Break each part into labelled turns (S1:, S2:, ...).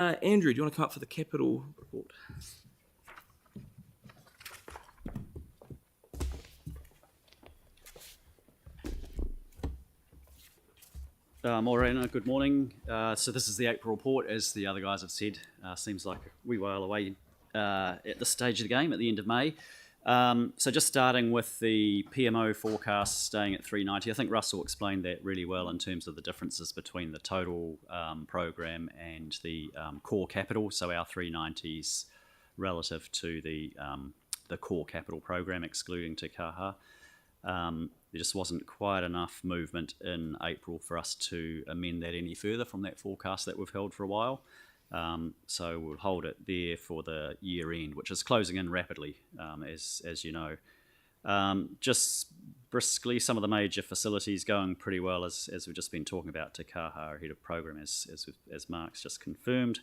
S1: Andrew, do you want to come up for the capital report?
S2: Morena, good morning. So this is the April report, as the other guys have said. Seems like a wee while away at this stage of the game, at the end of May. So just starting with the PMO forecast staying at 390, I think Russell explained that really well in terms of the differences between the total program and the core capital. So our 390s relative to the core capital program, excluding Te Kaha. There just wasn't quite enough movement in April for us to amend that any further from that forecast that we've held for a while. So we'll hold it there for the year end, which is closing in rapidly, as you know. Just briskly, some of the major facilities going pretty well, as we've just been talking about. Te Kaha ahead of program, as Mark's just confirmed,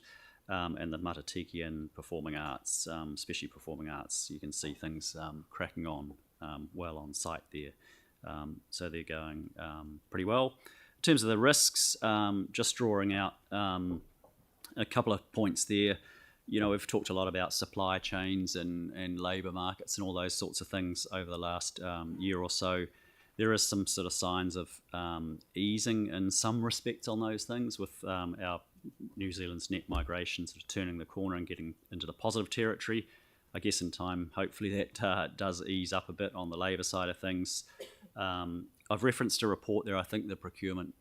S2: and the Matatiki and performing arts, especially performing arts, you can see things cracking on well on site there. So they're going pretty well. In terms of the risks, just drawing out a couple of points there. You know, we've talked a lot about supply chains and labour markets and all those sorts of things over the last year or so. There is some sort of signs of easing in some respects on those things, with our New Zealand's net migration sort of turning the corner and getting into the positive territory. I guess in time, hopefully that does ease up a bit on the labour side of things. I've referenced a report there. I think the procurement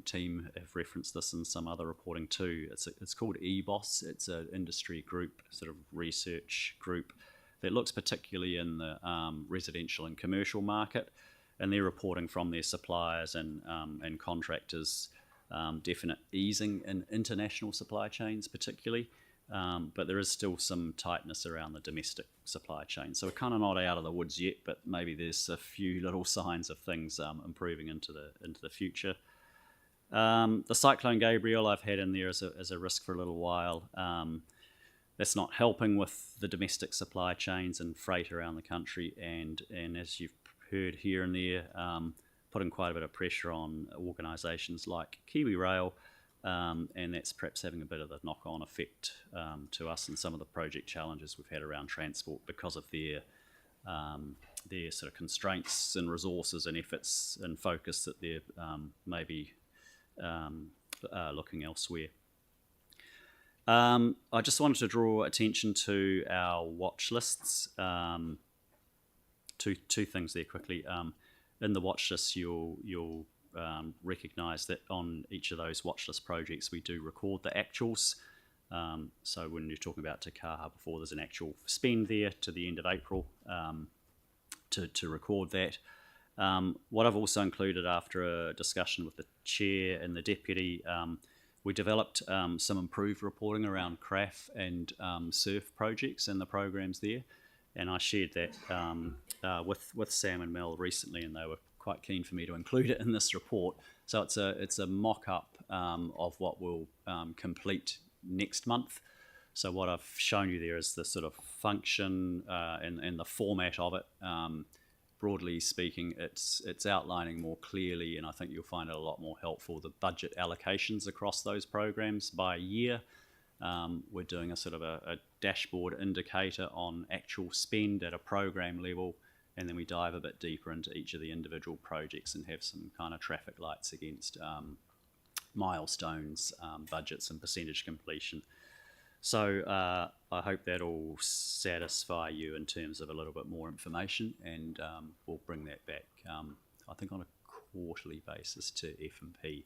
S2: team have referenced this in some other reporting too. It's called EBOS. It's an industry group, sort of research group that looks particularly in the residential and commercial market, and they're reporting from their suppliers and contractors definite easing in international supply chains particularly. But there is still some tightness around the domestic supply chain. So we're kind of not out of the woods yet, but maybe there's a few little signs of things improving into the future. The Cyclone Gabriel I've had in there as a risk for a little while. That's not helping with the domestic supply chains and freight around the country, and as you've heard here and there, putting quite a bit of pressure on organisations like Kiwi Rail. And that's perhaps having a bit of a knock-on effect to us and some of the project challenges we've had around transport because of their sort of constraints and resources and efforts and focus that they're maybe looking elsewhere. I just wanted to draw attention to our watch lists. Two things there quickly. In the watch lists, you'll recognise that on each of those watchlist projects we do record the actuals. So when you're talking about Te Kaha before, there's an actual spend there to the end of April to record that. What I've also included after a discussion with the chair and the deputy, we developed some improved reporting around CRAF and surf projects and the programs there, and I shared that with Sam and Mel recently, and they were quite keen for me to include it in this report. So it's a mock-up of what we'll complete next month. So what I've shown you there is the sort of function and the format of it. Broadly speaking, it's outlining more clearly, and I think you'll find it a lot more helpful, the budget allocations across those programs by year. We're doing a sort of a dashboard indicator on actual spend at a program level, and then we dive a bit deeper into each of the individual projects and have some kind of traffic lights against milestones, budgets and percentage completion. So I hope that'll satisfy you in terms of a little bit more information, and we'll bring that back, I think on a quarterly basis to F&P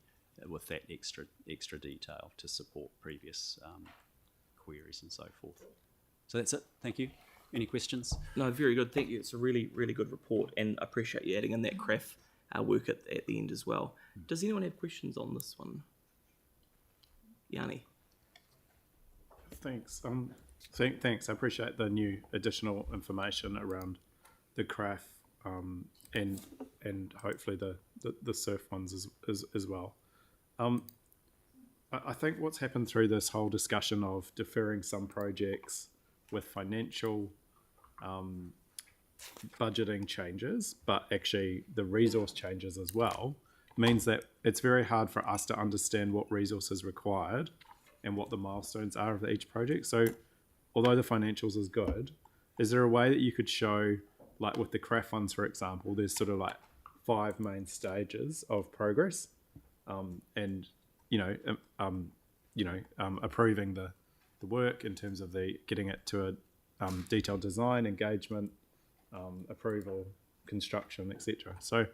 S2: with that extra detail to support previous queries and so forth. So that's it. Thank you. Any questions?
S1: No, very good. Thank you. It's a really, really good report, and I appreciate you adding in that CRAF work at the end as well. Does anyone have questions on this one? Yanni?
S3: Thanks. Thanks. I appreciate the new additional information around the CRAF and hopefully the surf ones as well. I think what's happened through this whole discussion of deferring some projects with financial budgeting changes, but actually the resource changes as well, means that it's very hard for us to understand what resource is required and what the milestones are of each project. So although the financials is good, is there a way that you could show, like with the CRAF funds, for example, there's sort of like 5 main stages of progress, and approving the work in terms of the getting it to a detailed design, engagement, approval, construction, etc. So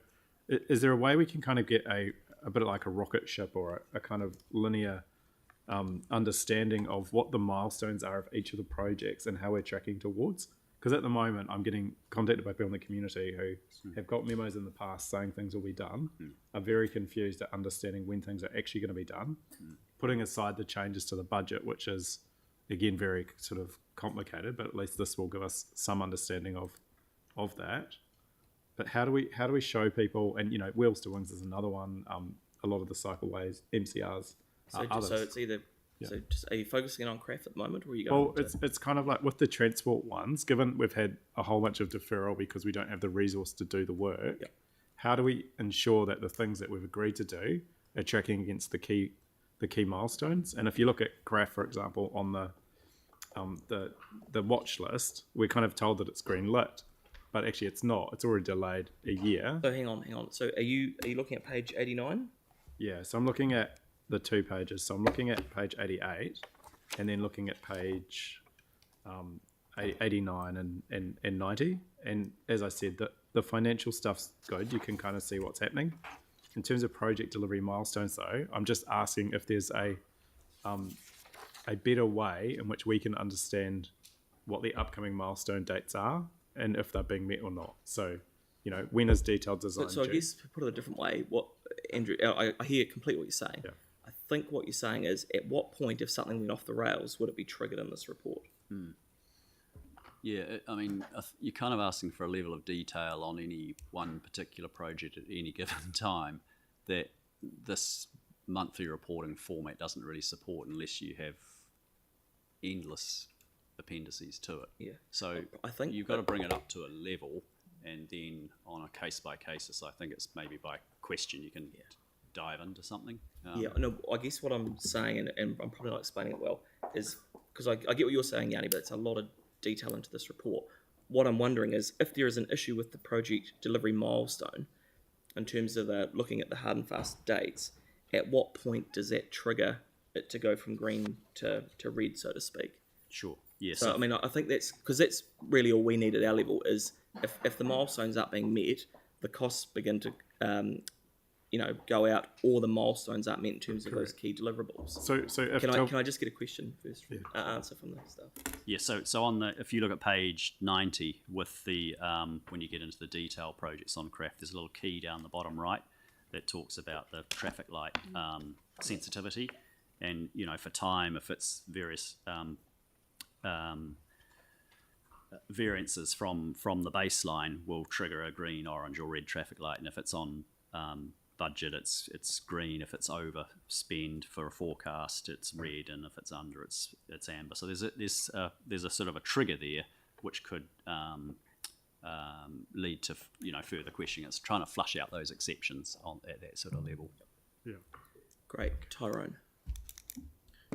S3: is there a way we can kind of get a bit like a rocket ship or a kind of linear understanding of what the milestones are of each of the projects and how we're tracking towards? Because at the moment, I'm getting contacted by people in the community who have got memos in the past saying things will be done, are very confused at understanding when things are actually going to be done, putting aside the changes to the budget, which is, again, very sort of complicated, but at least this will give us some understanding of that. But how do we show people, and Wheels to Wings is another one, a lot of the cycleways, MCRs, others.
S1: So it's either so just are you focusing on CRAF at the moment, or are you
S3: Well,
S1: going?
S3: it's kind of like with the transport ones. Given we've had a whole bunch of deferral because we don't have the resource to do the work, how do we ensure that the things that we've agreed to do are tracking against the key milestones? And if you look at CRAF, for example, on the watch list, we're kind of told that it's green lit, but actually it's not. It's already delayed a year.
S1: So hang on. So are you looking at page 89?
S3: Yeah. So I'm looking at the 2 pages. So I'm looking at page 88, and then looking at page 89 and 90. And as I said, the financial stuff's good. You can kind of see what's happening. In terms of project delivery milestones, though, I'm just asking if there's a better way in which we can understand what the upcoming milestone dates are and if they're being met or not. So, when is detailed design
S1: So I
S3: due?
S1: guess to put it a different way, what Andrew, I hear completely what you're saying.
S3: Yeah.
S1: I think what you're saying is, at what point, if something went off the rails, would it be triggered in this report?
S2: Yeah, I mean, you're kind of asking for a level of detail on any one particular project at any given time that this monthly reporting format doesn't really support unless you have endless appendices to it.
S1: Yeah.
S2: So
S1: I think
S2: you've got to bring it up to a level, and then on a case by case, I think it's maybe by question you can dive into something.
S1: No, I guess what I'm saying, and I'm probably not explaining it well, is because I get what you're saying, Yanni, but it's a lot of detail into this report. What I'm wondering is if there is an issue with the project delivery milestone in terms of looking at the hard and fast dates, at what point does that trigger it to go from green to red, so to speak?
S2: Sure. Yes.
S1: So, I mean, I think that's because that's really all we need at our level is if the milestones aren't being met, the costs begin to go out, or the milestones aren't met in terms of those key deliverables.
S3: So if
S1: Can I just get a question first? Answer from the staff.
S2: Yeah, so on if you look at page 90 with the when you get into the detail projects on CRAF, there's a little key down the bottom right that talks about the traffic light sensitivity, and for time, if it's various variances from the baseline will trigger a green, orange, or red traffic light, and if it's on budget, it's green. If it's over spend for a forecast, it's red, and if it's under, it's amber. So there's a sort of a trigger there which could lead to further questioning. It's trying to flush out those exceptions at that sort of level.
S3: Yeah.
S1: Great, Tyrone.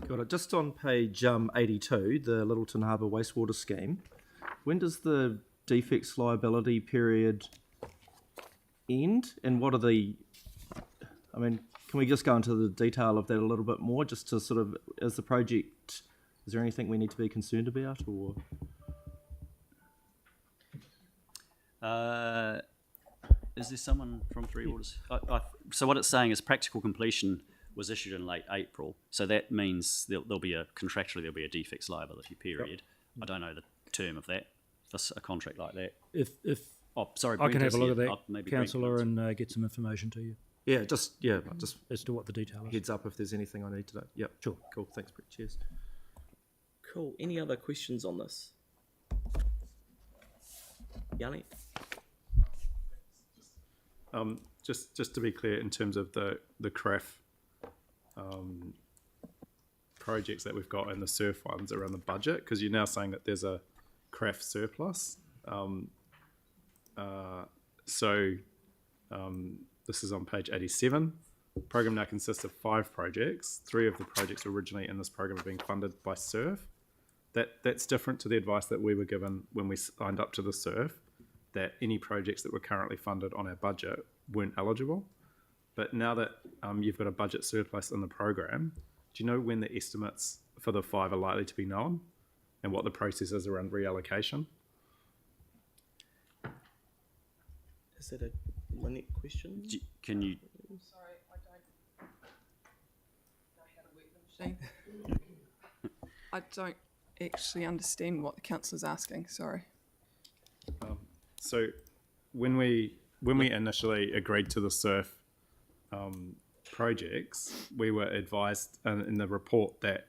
S4: Got it. Just on page 82, the Littleton Harbour wastewater scheme, when does the defects liability period end, and what are the, I mean, can we just go into the detail of that a little bit more, just to sort of, is the project, is there anything we need to be concerned about, or?
S2: Is there someone from Three Waters? So what it's saying is practical completion was issued in late April, so that means there'll be a defects liability period. I don't know the term of that for a contract like that.
S5: If
S2: Sorry,
S5: I can have a look
S2: Brent,
S5: at that,
S2: maybe
S5: councillor,
S2: Brent
S5: and get some information to you
S4: Just
S5: as to what the detail is.
S4: heads up if there's anything I need to know. Yep.
S5: Sure.
S4: Cool. Thanks, Brett. Cheers.
S1: Cool. Any other questions on this? Yanni?
S3: Just to be clear, in terms of the CRAF projects that we've got and the surf ones around the budget, because you're now saying that there's a CRAF surplus. This is on page 87. program now consists of 5 projects. 3 of the projects originally in this program are being funded by SURF. That's different to the advice that we were given when we signed up to the SURF, that any projects that were currently funded on our budget weren't eligible. But now that you've got a budget surplus in the program, do you know when the estimates for the 5 are likely to be known and what the process is around reallocation?
S1: Is that a Lynette question?
S2: Can you?
S6: Sorry, I don't know how to work the machine. I don't actually understand what the councillor's asking, sorry.
S3: So when we initially agreed to the SURF projects, we were advised in the report that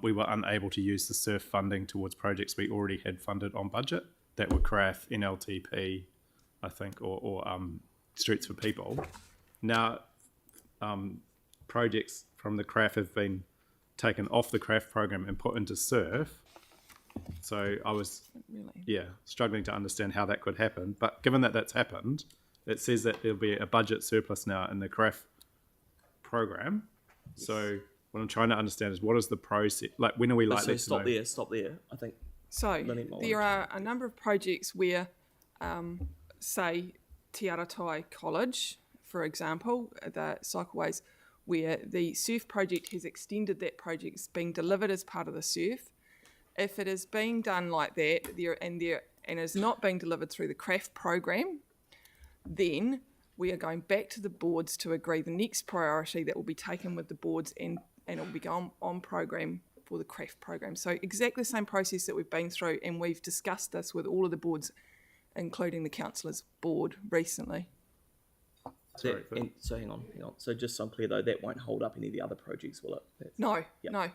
S3: we were unable to use the SURF funding towards projects we already had funded on budget that were CRAF, NLTP, I think, or Streets for People. Now, projects from the CRAF have been taken off the CRAF program and put into SURF. So I was,
S6: Really?
S3: struggling to understand how that could happen. But given that that's happened, it says that there'll be a budget surplus now in the CRAF program. Yes. So what I'm trying to understand is what is the process? Like, when are we likely to know?
S1: Stop there. I think
S6: So there are a number of projects where, say, Te Aratai College, for example, the cycleways, where the SURF project has extended that project, it's being delivered as part of the SURF. If it is being done like that and is not being delivered through the CRAF program, then we are going back to the boards to agree the next priority that will be taken with the boards and it will be on program for the CRAF program. So exactly the same process that we've been through, and we've discussed this with all of the boards, including the councillors' board recently.
S1: so hang on. So just so I'm clear though, that won't hold up any of the other projects, will it?
S6: No.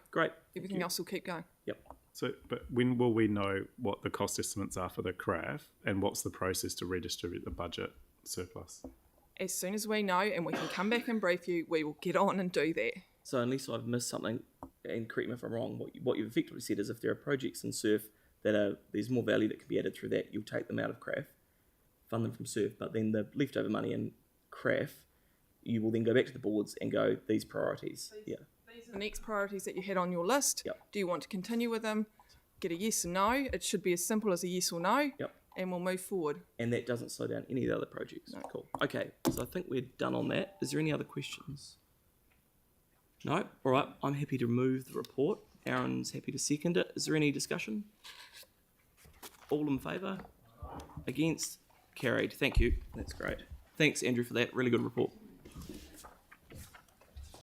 S1: Great.
S6: Everything else will keep going.
S1: Yep.
S3: So, but when will we know what the cost estimates are for the CRAF and what's the process to redistribute the budget surplus?
S6: As soon as we know and we can come back and brief you, we will get on and do that.
S1: So unless I've missed something, and correct me if I'm wrong, what you've effectively said is if there are projects in SURF there's more value that can be added through that, you'll take them out of CRAF, fund them from SURF, but then the leftover money in CRAF, you will then go back to the boards and go, these priorities.
S6: These are the next priorities that you had on your list.
S1: Yep.
S6: Do you want to continue with them? Get a yes or no. It should be as simple as a yes or no.
S1: Yep.
S6: And we'll move forward.
S1: And that doesn't slow down any of the other projects.
S6: No.
S1: Cool. Okay, so I think we're done on that. Is there any other questions? No? All right, I'm happy to move the report. Aaron's happy to second it. Is there any discussion? All in favour? Against? Carried. Thank you. That's great. Thanks, Andrew, for that. Really good report.